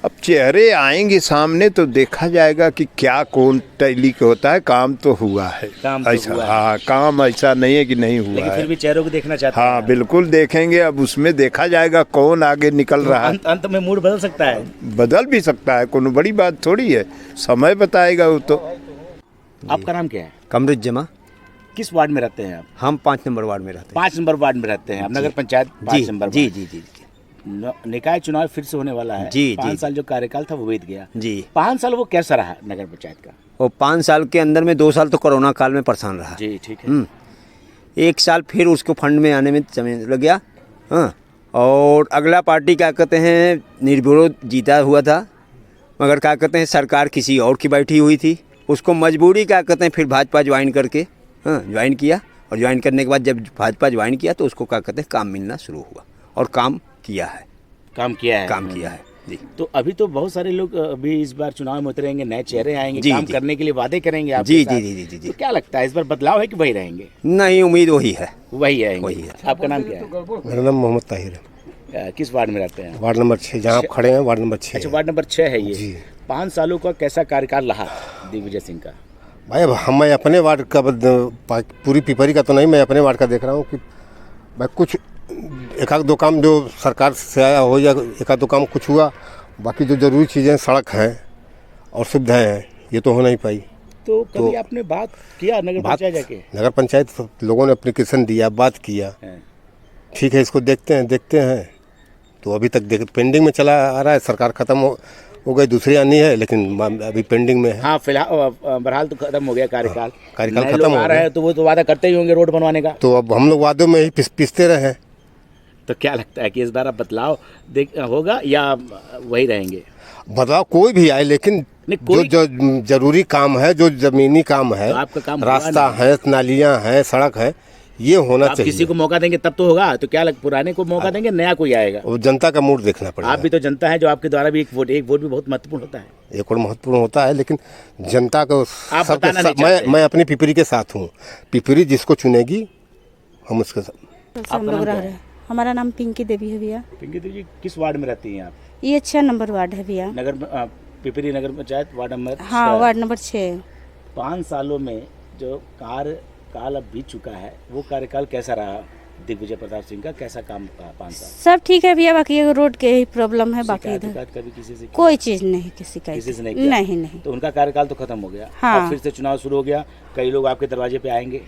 अब चेहरे आएंगे सामने तो देखा जाएगा कि क्या कौन टैली के होता है। काम तो हुआ है, काम तो ऐसा हुआ है। हाँ, काम ऐसा नहीं है कि नहीं हुआ लेकिन है। फिर भी चेहरों को देखना चाहते हैं। हाँ, बिल्कुल देखेंगे। अब उसमें देखा जाएगा कौन आगे निकल रहा है। अंत में मूड बदल सकता है? बदल भी सकता है, कोनो बड़ी बात थोड़ी है, समय बताएगा वो तो। आपका नाम क्या है? कमरुद्दीन जमा। किस वार्ड में रहते हैं आप? हम 5 नंबर वार्ड में रहते हैं। 5 नंबर वार्ड में रहते हैं आप? नगर पंचायत 5 नंबर? जी जी जी। निकाय चुनाव फिर से होने वाला है। जी, 5 जी। साल जो कार्यकाल था वो बीत गया। जी 5 साल वो कैसा रहा नगर पंचायत का? और 5 साल के अंदर में 2 साल तो कोरोना काल में परेशान रहा। जी ठीक है। 1 साल फिर उसको फंड में आने में समय लग गया। हाँ, और अगला पार्टी क्या कहते हैं निर्विरोध जीता हुआ था, मगर क्या कहते हैं सरकार किसी और की बैठी हुई थी, उसको मजबूरी क्या कहते हैं फिर भाजपा ज्वाइन करके ज्वाइन किया, और ज्वाइन करने के बाद जब भाजपा ज्वाइन किया तो उसको क्या कहते हैं काम मिलना शुरू हुआ और काम किया है। काम किया है जी। तो अभी तो बहुत सारे लोग अभी इस बार चुनाव में उतरेंगे, नए चेहरे आएंगे, जी, काम जी। करने के लिए वादे करेंगे आपके जी, साथ। जी, जी, जी, जी। तो क्या लगता है इस बार बदलाव है कि वही रहेंगे? नहीं, उम्मीद वही है। वही आएंगे। वही है। आपका नाम क्या है? मेरा नाम मोहम्मद ताहिर है। किस वार्ड में रहते हैं? वार्ड नंबर 6, जहाँ आप खड़े हैं वार्ड नंबर 6। अच्छा, वार्ड नंबर 6 है ये। 5 सालों का कैसा कार्यकाल रहा दिग्विजय सिंह का? भाई अब मैं अपने वार्ड का पूरी पिपरी का तो नहीं, मैं अपने वार्ड का देख रहा हूँ कि भाई कुछ एक आध दो काम जो सरकार से आया हो या एक आध दो काम कुछ हुआ, बाकी जो जरूरी चीज़ें सड़क हैं और सुविधाएं हैं ये तो हो नहीं पाई। तो कभी आपने बात किया नगर पंचायत जाके? नगर पंचायत लोगों ने एप्लीकेशन दिया, बात किया, ठीक है इसको देखते हैं। तो अभी तक पेंडिंग में चला आ रहा है। सरकार खत्म हो गई, दूसरी आनी है, लेकिन अभी पेंडिंग में है। हाँ, फिलहाल बहरहाल तो खत्म हो गया कार्यकाल। कार्यकाल नए खत्म लोग हो आ रहे गया हैं तो वो तो वादा करते ही होंगे रोड बनवाने का। तो अब हम लोग वादों में ही पिसते रहे। तो क्या लगता है कि इस बार अब बदलाव होगा या वही रहेंगे? बदलाव कोई भी आए, लेकिन जो जरूरी काम है, जो जमीनी काम है, तो आपका काम रास्ता है, नालियां हैं, सड़क है, ये होना आप चाहिए। किसी को मौका देंगे तब तो होगा। तो क्या पुराने को मौका देंगे, नया कोई आएगा? वो जनता का मूड देखना पड़ेगा। आप भी तो जनता है, जो आपके द्वारा भी एक वोट भी बहुत महत्वपूर्ण होता है। एक और महत्वपूर्ण होता है, लेकिन जनता को आप बताना नहीं चाहते। मैं अपनी पिपरी के साथ हूँ। पिपरी जिसको चुनेगी हम उसके साथ। हम लोग रह रहे हैं। हमारा नाम पिंकी देवी है भैया। पिंकी देवी जी, किस वार्ड में रहती हैं आप? ये 6 नंबर वार्ड है भैया। पिपरी नगर पंचायत वार्ड नंबर? हाँ, वार्ड नंबर 6। 5 सालों में जो कार्यकाल अब बीत चुका है, वो कार्यकाल कैसा रहा दिग्विजय प्रताप सिंह का? कैसा काम रहा 5 साल? सब ठीक है भैया, बाकी रोड के ही प्रॉब्लम है। बाकी इधर कभी किसी से कोई चीज नहीं, किसी से नहीं किया? नहीं। तो उनका कार्यकाल तो खत्म हो गया। हाँ। अब फिर से चुनाव शुरू हो गया। कई लोग आपके दरवाजे पे आएंगे,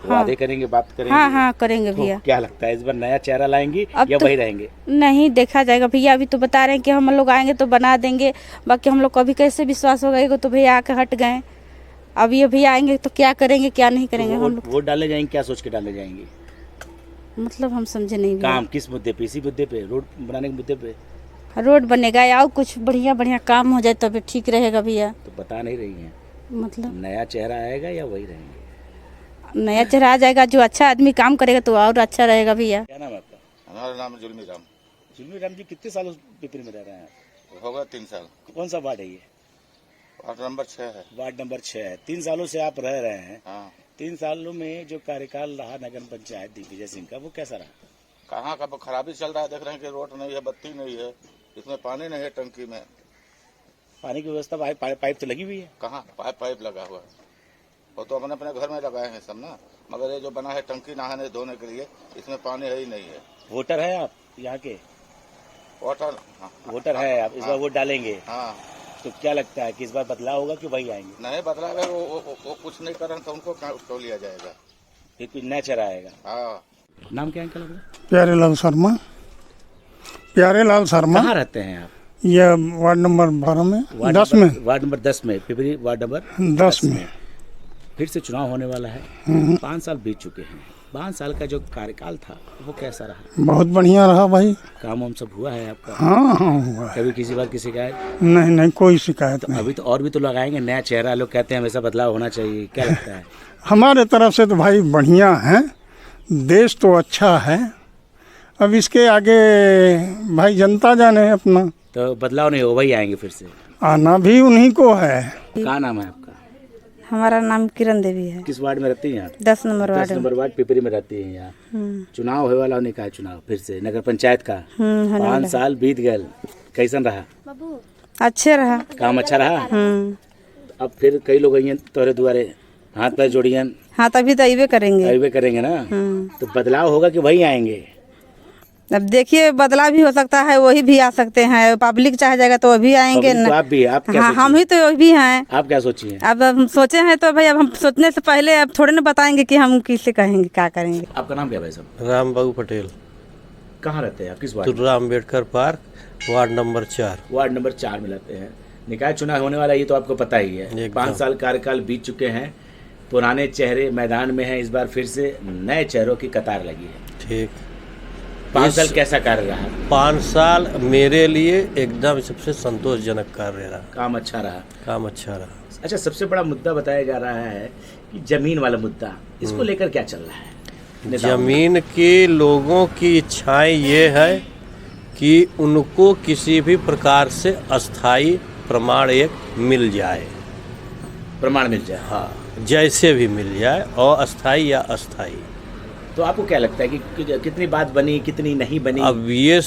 वादे करेंगे, बात करेंगे। हाँ, करेंगे भैया। तो क्या लगता है इस बार नया चेहरा लाएंगी या वही रहेंगे? नहीं, देखा जाएगा भैया। अभी तो बता रहे हैं कि हम लोग आएंगे तो बना देंगे, बाकी हम लोग को अभी कैसे विश्वास होगा? एगो तो भैया आके हट गए, अब ये भैया आएंगे तो क्या करेंगे क्या नहीं करेंगे? हम लोग वोट डाले जाएंगे, क्या सोच के डाले जाएंगे? मतलब हम समझे नहीं भैया। काम किस मुद्दे पे? इसी मुद्दे पे, रोड बनाने के मुद्दे पे? रोड बनेगा या कुछ बढ़िया काम हो जाए तब ठीक रहेगा भैया। तो बता नहीं रही हैं। मतलब नया चेहरा आएगा या वही रहेंगे? नया चेहरा आ जाएगा, जो अच्छा आदमी काम करेगा तो और अच्छा रहेगा भैया। क्या नाम है आपका? हमारा नाम जुल्मी राम। जुल्मी राम जी, कितने सालों पिपरी में रह रहे हैं? होगा 3 साल। कौन सा वार्ड है ये? वार्ड नंबर 6 है। वार्ड नंबर 6 है। 3 सालों से आप रह रहे हैं। हाँ। 3 सालों में जो कार्यकाल रहा नगर पंचायत दिग्विजय सिंह का, वो कैसा रहा? कहाँ का खराबी चल रहा है, देख रहे हैं कि रोड नहीं है, बत्ती नहीं है, इसमें पानी नहीं है, टंकी में पानी की व्यवस्था पाइप तो लगी हुई है। कहाँ पाइप लगा हुआ है? वो तो अपने घर में लगाए हैं सब ना, मगर ये जो बना है टंकी नहाने धोने के लिए, इसमें पानी है ही नहीं है। वोटर है आप यहाँ के? वोटर? हाँ। वोटर है आप, इस बार वोट डालेंगे? हाँ। तो क्या लगता है कि इस बार बदलाव होगा कि वही आएंगे? नहीं बदलाव है, वो कुछ नहीं कर रहे तो उनको तो लिया जाएगा, फिर कुछ नया चेहरा आएगा। हाँ। नाम क्या अंकल? प्यारेलाल शर्मा। प्यारेलाल शर्मा। कहाँ रहते हैं आप? ये वार्ड नंबर 12 में, 10 में। वार्ड नंबर 10 में, पिपरी वार्ड नंबर 10 में। फिर से चुनाव होने वाला है। 5 साल बीत चुके हैं। 5 साल का जो कार्यकाल था वो कैसा रहा? बहुत बढ़िया रहा भाई। काम हम सब हुआ है आपका? हाँ हुआ है। कभी किसी बात की शिकायत? नहीं, कोई शिकायत नहीं। अभी तो और भी तो लगाएंगे नया चेहरा, लोग कहते हैं हमेशा बदलाव होना चाहिए, क्या लगता है? हमारे तरफ से तो भाई बढ़िया है, देश तो अच्छा है, अब इसके आगे भाई जनता जाने अपना। तो बदलाव नहीं हो, वही आएंगे फिर से? आना भी उन्हीं को है। क्या नाम है आपका? हमारा नाम किरण देवी है। किस वार्ड में रहती हैं आप? 10 number ward. 10 number ward Pipri में रहती हैं यहाँ। चुनाव होने वाला होने का चुनाव फिर से नगर पंचायत का। 5 साल बीत गए, कैसन रहा? अच्छे रहा। काम अच्छा रहा? अब फिर कई लोग आई तोरे दुआरे, हाथ पैर जोड़ियन। हाँ, तभी तो अइबे करेंगे ना। तो बदलाव होगा कि वही आएंगे? अब देखिए, बदलाव भी हो सकता है, वही भी आ सकते हैं। पब्लिक चाह जाएगा तो वही आएंगे तो आप भी? आप क्या? हाँ, हम ही तो भी हैं। आप क्या सोचिए? अब हम सोचे हैं तो भाई, अब हम सोचने से पहले अब थोड़े ना बताएंगे कि हम किसे कहेंगे क्या करेंगे। आपका नाम क्या भाई साहब? राम बाबू पटेल। कहाँ रहते हैं आप, किस वार्ड में? Turra Ambedkar park, ward number 4। Ward number 4 में रहते हैं। निकाय चुनाव होने वाला ये तो आपको पता ही है। 5 साल कार्यकाल बीत चुके हैं, पुराने चेहरे मैदान में हैं, इस बार फिर से नए चेहरों की कतार लगी है। ठीक। 5 साल कैसा कार्य रहा? 5 साल मेरे लिए एकदम सबसे संतोषजनक कार्य रहा। काम अच्छा रहा? काम अच्छा रहा। अच्छा, सबसे बड़ा मुद्दा बताया जा रहा है कि जमीन वाला मुद्दा, इसको लेकर क्या चल रहा है? जमीन के लोगों की इच्छाएं ये है कि उनको किसी भी प्रकार से अस्थाई प्रमाण एक मिल जाए। प्रमाण मिल जाए? हाँ, जैसे भी मिल जाए, और अस्थाई या अस्थाई। तो आपको क्या लगता है कि कितनी बात बनी, कितनी नहीं बनी? अब ये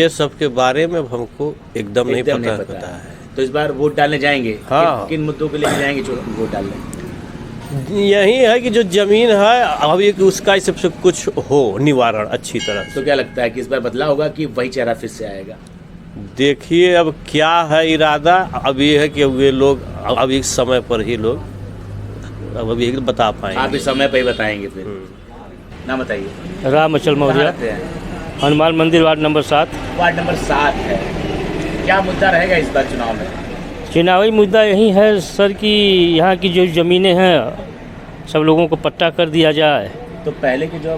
सब के बारे में हमको एकदम नहीं पता है। तो इस बार वोट डालने जाएंगे? हाँ। किन मुद्दों के लिए जाएंगे वोट डालने? यही है कि जो जमीन है अभी उसका सबसे कुछ हो निवारण अच्छी तरह से। तो क्या लगता है कि इस बार बदलाव होगा कि वही चेहरा फिर से आएगा? देखिए अब क्या है इरादा। अब ये है कि वे लोग अब इस समय पर ही लोग अब अभी बता पाएंगे। आप इस समय पर ही बताएंगे फिर। नाम बताइए। राम अचल मौर्य, हनुमान मंदिर, वार्ड नंबर 7। वार्ड नंबर 7 है। क्या मुद्दा रहेगा इस बार चुनाव में? चुनावी मुद्दा यही है सर कि यहाँ की जो ज़मीनें हैं सब लोगों को पट्टा कर दिया जाए। तो पहले के जो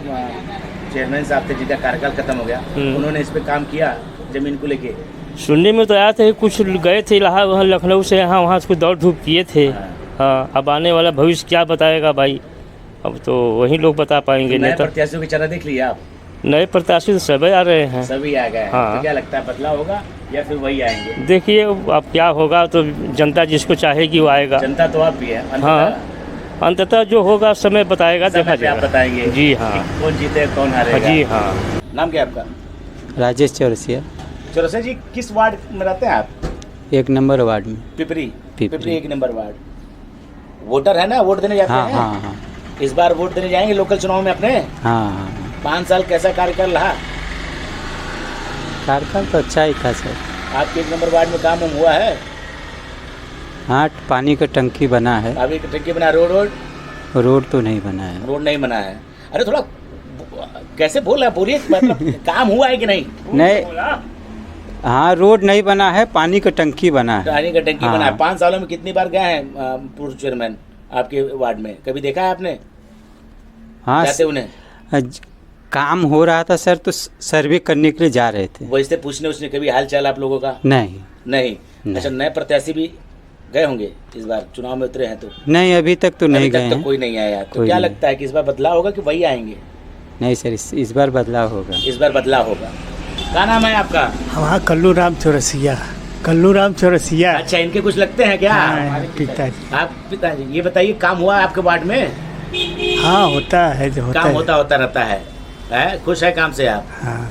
चेयरमैन साहब थे जिनका कार्यकाल खत्म हो गया, उन्होंने इस पे काम किया जमीन को लेके? सुनने में तो आया था कुछ गए थे इलाहाबाद, वहाँ लखनऊ से यहाँ वहाँ से दौड़ धूप किए थे। हाँ, अब आने वाला भविष्य क्या बताएगा भाई, अब तो वही लोग बता पाएंगे। नए प्रत्याशियों की चेहरा देख लिया आप? नए प्रत्याशी तो सभी आ रहे हैं। सभी आ गए। हाँ। तो क्या लगता है बदलाव होगा या फिर वही आएंगे? देखिए अब क्या होगा, तो जनता जिसको चाहेगी वो आएगा। जनता तो आप भी है। हाँ, अंततः जो होगा समय बताएगा, देखा जाएगा। आप बताएंगे? जी हाँ। कौन जीते कौन हारेगा? जी हाँ। नाम क्या आपका? राजेश चौरसिया। चौरसिया जी, किस वार्ड में रहते हैं आप? 1 नंबर वार्ड में। Pipri 1 number ward. वोटर है ना, वोट देने जाते हैं? हाँ हाँ। इस बार वोट देने जाएंगे लोकल चुनाव में अपने? हाँ। 5 साल कैसा कार्यकाल रहा? कार्यकाल तो अच्छा ही था सर। आपके 1 नंबर वार्ड में काम हुआ है? हाँ, पानी का टंकी बना है। अभी टंकी बना? रोड तो नहीं बना है। रोड नहीं बना है? अरे थोड़ा कैसे बोल रहा है, बोलिए। मतलब काम हुआ है कि नहीं? नहीं, हाँ, रोड नहीं बना है, पानी का टंकी बना है। पानी का टंकी बना है। 5 सालों में कितनी बार गए हैं पूर्व चेयरमैन आपके वार्ड में? कभी देखा है आपने? हाँ, जाते उन्हें काम हो रहा था सर, तो सर्वे करने के लिए जा रहे थे। वैसे पूछने उसने कभी हाल चाल आप लोगों का? नहीं। अच्छा, नए प्रत्याशी भी गए होंगे इस बार चुनाव में उतरे हैं तो? नहीं, अभी तक तो नहीं गए हैं। कोई नहीं आया। तो क्या लगता है कि इस बार बदलाव होगा कि वही आएंगे? नहीं सर, इस बार बदलाव होगा। इस बार बदलाव होगा। क्या नाम है आपका? हाँ, कल्लू राम चौरसिया। अच्छा, इनके कुछ लगते हैं क्या? पिताजी। आप पिताजी। ये बताइए, काम हुआ आपके वार्ड में? हाँ, होता है। जो काम होता रहता है। खुश है काम से आप? हाँ।